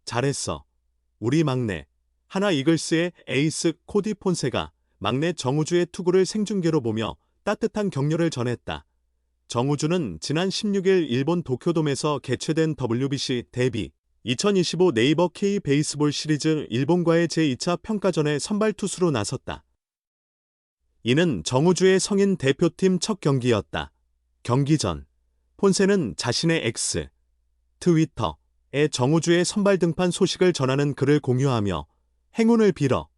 잘했어. 우리 막내. 하나 이글스의 에이스 코디 폰세가 막내 정우주의 투구를 생중계로 보며 따뜻한 격려를 전했다. 정우주는 지난 16일 일본 도쿄돔에서 개최된 WBC 데뷔 2025 네이버 K 베이스볼 시리즈 일본과의 제2차 평가전에 선발 투수로 나섰다. 이는 정우주의 성인 대표팀 첫 경기였다. 경기 전 폰세는 자신의 X, 트위터에 정우주의 선발 등판 소식을 전하는 글을 공유하며 행운을 빌어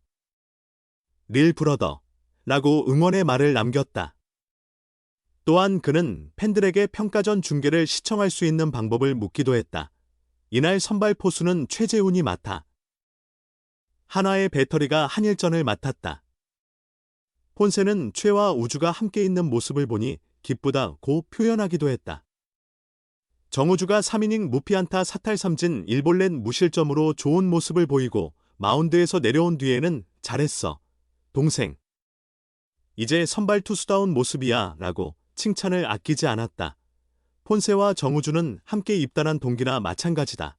릴 브러더 라고 응원의 말을 남겼다. 또한 그는 팬들에게 평가전 중계를 시청할 수 있는 방법을 묻기도 했다. 이날 선발 포수는 최재훈이 맡아 하나의 배터리가 한일전을 맡았다. 폰세는 최와 우주가 함께 있는 모습을 보니 기쁘다고 표현하기도 했다. 정우주가 3이닝 무피안타 사탈삼진 1볼넷 무실점으로 좋은 모습을 보이고 마운드에서 내려온 뒤에는 잘했어, 동생. 이제 선발 투수다운 모습이야 라고 칭찬을 아끼지 않았다. 폰세와 정우주는 함께 입단한 동기나 마찬가지다.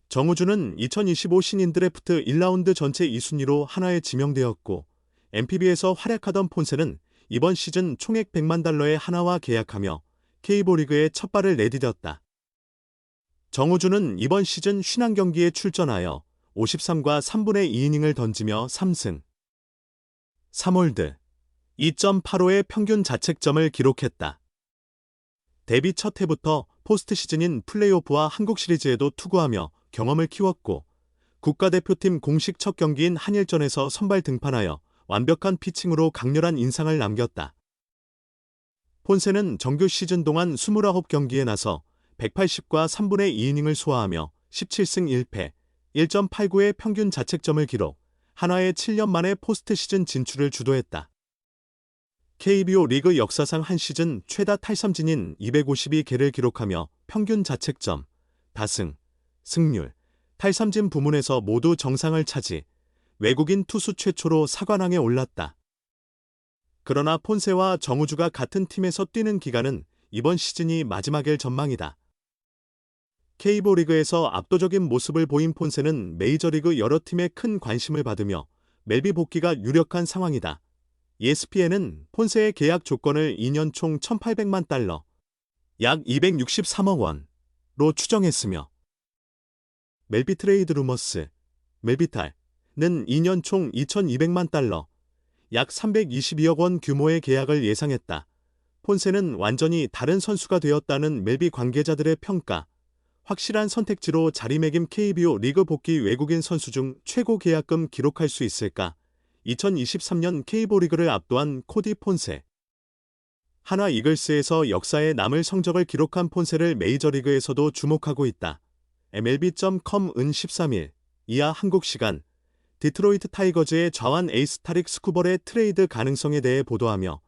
정우주는 2025 신인 드래프트 1라운드 전체 2순위로 하나에 지명되었고 NPB에서 활약하던 폰세는 이번 시즌 총액 100만 달러의 하나와 계약하며 K리그에 첫 발을 내디뎠다. 정우주는 이번 시즌 50경기에 출전하여 53과 3분의 2이닝을 던지며 3승 3홀드 2.85의 평균 자책점을 기록했다. 데뷔 첫 해부터 포스트 시즌인 플레이오프와 한국 시리즈에도 투구하며 경험을 키웠고 국가대표팀 공식 첫 경기인 한일전에서 선발 등판하여 완벽한 피칭으로 강렬한 인상을 남겼다. 폰세는 정규 시즌 동안 29경기에 나서 180과 3분의 2이닝을 소화하며 17승 1패, 1.89의 평균 자책점을 기록, 한화의 7년 만에 포스트 시즌 진출을 주도했다. KBO 리그 역사상 한 시즌 최다 탈삼진인 252개를 기록하며 평균 자책점, 다승, 승률, 탈삼진 부문에서 모두 정상을 차지, 외국인 투수 최초로 사관왕에 올랐다. 그러나 폰세와 정우주가 같은 팀에서 뛰는 기간은 이번 시즌이 마지막일 전망이다. KBO 리그에서 압도적인 모습을 보인 폰세는 메이저리그 여러 팀의 큰 관심을 받으며 멜비 복귀가 유력한 상황이다. ESPN은 폰세의 계약 조건을 2년 총 1,800만 달러, 약 263억 원로 추정했으며 멜비 트레이드 루머스, 멜비탈은 2년 총 2,200만 달러, 약 322억 원 규모의 계약을 예상했다. 폰세는 완전히 다른 선수가 되었다는 멜비 관계자들의 평가, 확실한 선택지로 자리매김 KBO 리그 복귀 외국인 선수 중 최고 계약금 기록할 수 있을까? 2023년 KBO 리그를 압도한 코디 폰세. 하나 이글스에서 역사에 남을 성적을 기록한 폰세를 메이저리그에서도 주목하고 있다. MLB.com은 13일 이하 한국 시간 디트로이트 타이거즈의 좌완 에이스 타릭 스쿠벌의 트레이드 가능성에 대해 보도하며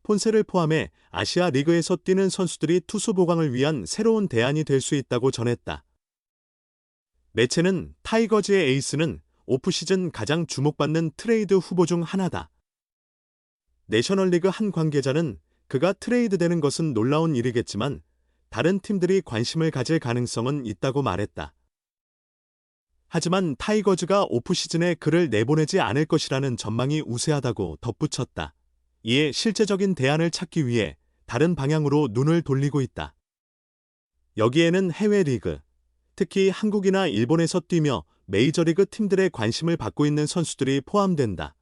폰세를 포함해 아시아 리그에서 뛰는 선수들이 투수 보강을 위한 새로운 대안이 될 수 있다고 전했다. 매체는 타이거즈의 에이스는 오프시즌 가장 주목받는 트레이드 후보 중 하나다. 내셔널리그 한 관계자는 그가 트레이드되는 것은 놀라운 일이겠지만 다른 팀들이 관심을 가질 가능성은 있다고 말했다. 하지만 타이거즈가 오프시즌에 그를 내보내지 않을 것이라는 전망이 우세하다고 덧붙였다. 이에 실제적인 대안을 찾기 위해 다른 방향으로 눈을 돌리고 있다. 여기에는 해외 리그, 특히 한국이나 일본에서 뛰며 메이저리그 팀들의 관심을 받고 있는 선수들이 포함된다.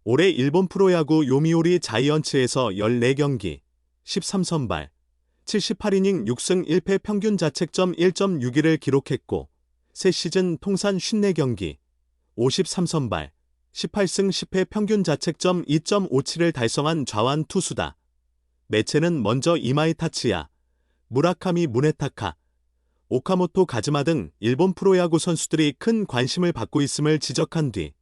올해 일본 프로야구 요미우리 자이언츠에서 14경기, 13선발, 78이닝 6승 1패 평균 자책점 1.61을 기록했고 새 시즌 통산 54경기, 53선발, 18승 10패 평균 자책점 2.57을 달성한 좌완 투수다. 매체는 먼저 이마이 타츠야, 무라카미 무네타카, 오카모토 가즈마 등 일본 프로야구 선수들이 큰 관심을 받고 있음을 지적한 뒤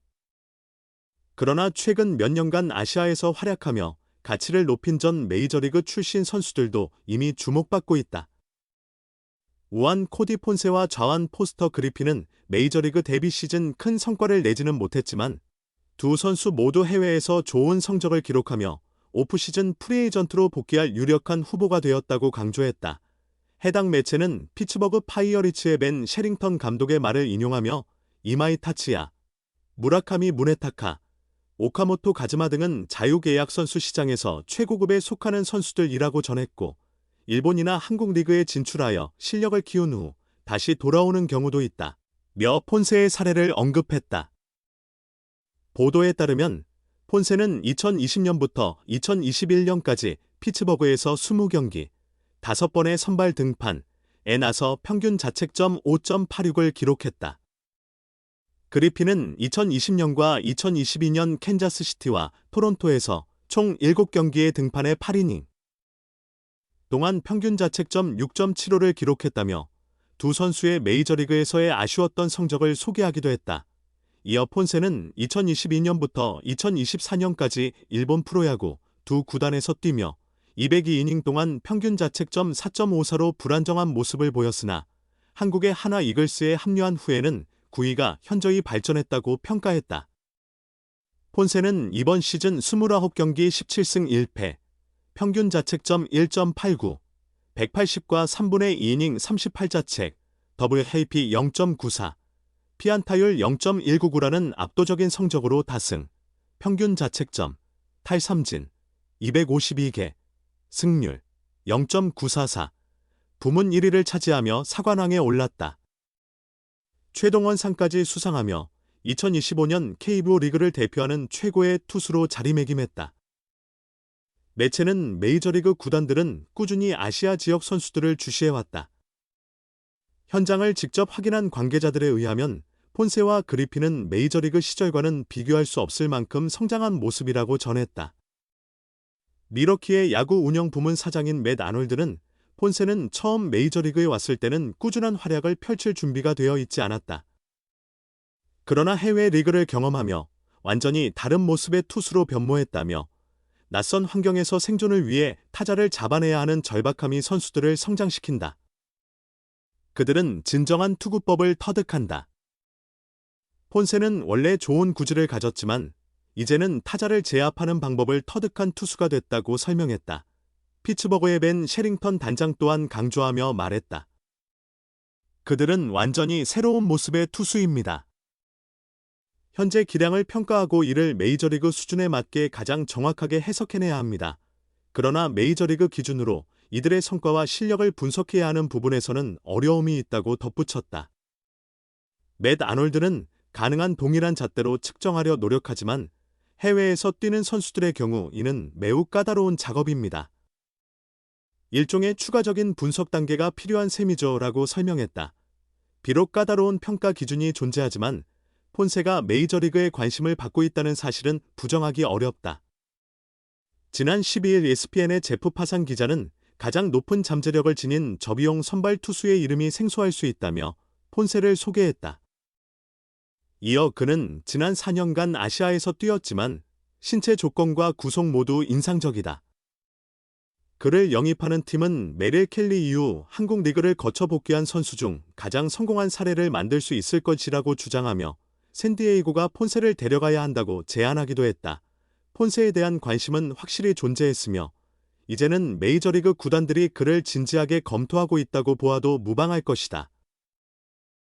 그러나 최근 몇 년간 아시아에서 활약하며 가치를 높인 전 메이저리그 출신 선수들도 이미 주목받고 있다. 우한 코디 폰세와 좌완 포스터 그리핀은 메이저리그 데뷔 시즌 큰 성과를 내지는 못했지만 두 선수 모두 해외에서 좋은 성적을 기록하며 오프시즌 프리에이전트로 복귀할 유력한 후보가 되었다고 강조했다. 해당 매체는 피츠버그 파이어리츠의 벤 셰링턴 감독의 말을 인용하며 이마이 타츠야, 무라카미 무네타카, 오카모토 가즈마 등은 자유계약 선수 시장에서 최고급에 속하는 선수들이라고 전했고, 일본이나 한국 리그에 진출하여 실력을 키운 후 다시 돌아오는 경우도 있다. 며 폰세의 사례를 언급했다. 보도에 따르면 폰세는 2020년부터 2021년까지 피츠버그에서 20경기, 5번의 선발 등판에 나서 평균 자책점 5.86을 기록했다. 그리핀은 2020년과 2022년 캔자스시티와 토론토에서 총 7경기에 등판해 8이닝 동안 평균 자책점 6.75를 기록했다며 두 선수의 메이저리그에서의 아쉬웠던 성적을 소개하기도 했다. 이어 폰세는 2022년부터 2024년까지 일본 프로야구 두 구단에서 뛰며 202이닝 동안 평균 자책점 4.54로 불안정한 모습을 보였으나 한국의 하나 이글스에 합류한 후에는 구위가 현저히 발전했다고 평가했다. 폰세는 이번 시즌 29경기 17승 1패, 평균 자책점 1.89, 180과 3분의 2이닝 38자책, WHIP 0.94, 피안타율 0.199라는 압도적인 성적으로 다승, 평균 자책점, 탈삼진, 252개, 승률 0.944, 부문 1위를 차지하며 사관왕에 올랐다. 최동원상까지 수상하며 2025년 KBO 리그를 대표하는 최고의 투수로 자리매김했다. 매체는 메이저리그 구단들은 꾸준히 아시아 지역 선수들을 주시해왔다. 현장을 직접 확인한 관계자들에 의하면 폰세와 그리핀은 메이저리그 시절과는 비교할 수 없을 만큼 성장한 모습이라고 전했다. 미러키의 야구 운영 부문 사장인 맷 아놀드는 폰세는 처음 메이저리그에 왔을 때는 꾸준한 활약을 펼칠 준비가 되어 있지 않았다. 그러나 해외 리그를 경험하며 완전히 다른 모습의 투수로 변모했다며 낯선 환경에서 생존을 위해 타자를 잡아내야 하는 절박함이 선수들을 성장시킨다. 그들은 진정한 투구법을 터득한다. 폰세는 원래 좋은 구질을 가졌지만 이제는 타자를 제압하는 방법을 터득한 투수가 됐다고 설명했다. 피츠버그의 벤 셰링턴 단장 또한 강조하며 말했다. 그들은 완전히 새로운 모습의 투수입니다. 현재 기량을 평가하고 이를 메이저리그 수준에 맞게 가장 정확하게 해석해내야 합니다. 그러나 메이저리그 기준으로 이들의 성과와 실력을 분석해야 하는 부분에서는 어려움이 있다고 덧붙였다. 맷 아놀드는 가능한 동일한 잣대로 측정하려 노력하지만 해외에서 뛰는 선수들의 경우 이는 매우 까다로운 작업입니다. 일종의 추가적인 분석 단계가 필요한 셈이죠라고 설명했다. 비록 까다로운 평가 기준이 존재하지만 폰세가 메이저리그에 관심을 받고 있다는 사실은 부정하기 어렵다. 지난 12일 ESPN의 제프 파산 기자는 가장 높은 잠재력을 지닌 저비용 선발 투수의 이름이 생소할 수 있다며 폰세를 소개했다. 이어 그는 지난 4년간 아시아에서 뛰었지만 신체 조건과 구속 모두 인상적이다. 그를 영입하는 팀은 메릴 켈리 이후 한국 리그를 거쳐 복귀한 선수 중 가장 성공한 사례를 만들 수 있을 것이라고 주장하며 샌디에이고가 폰세를 데려가야 한다고 제안하기도 했다. 폰세에 대한 관심은 확실히 존재했으며 이제는 메이저리그 구단들이 그를 진지하게 검토하고 있다고 보아도 무방할 것이다.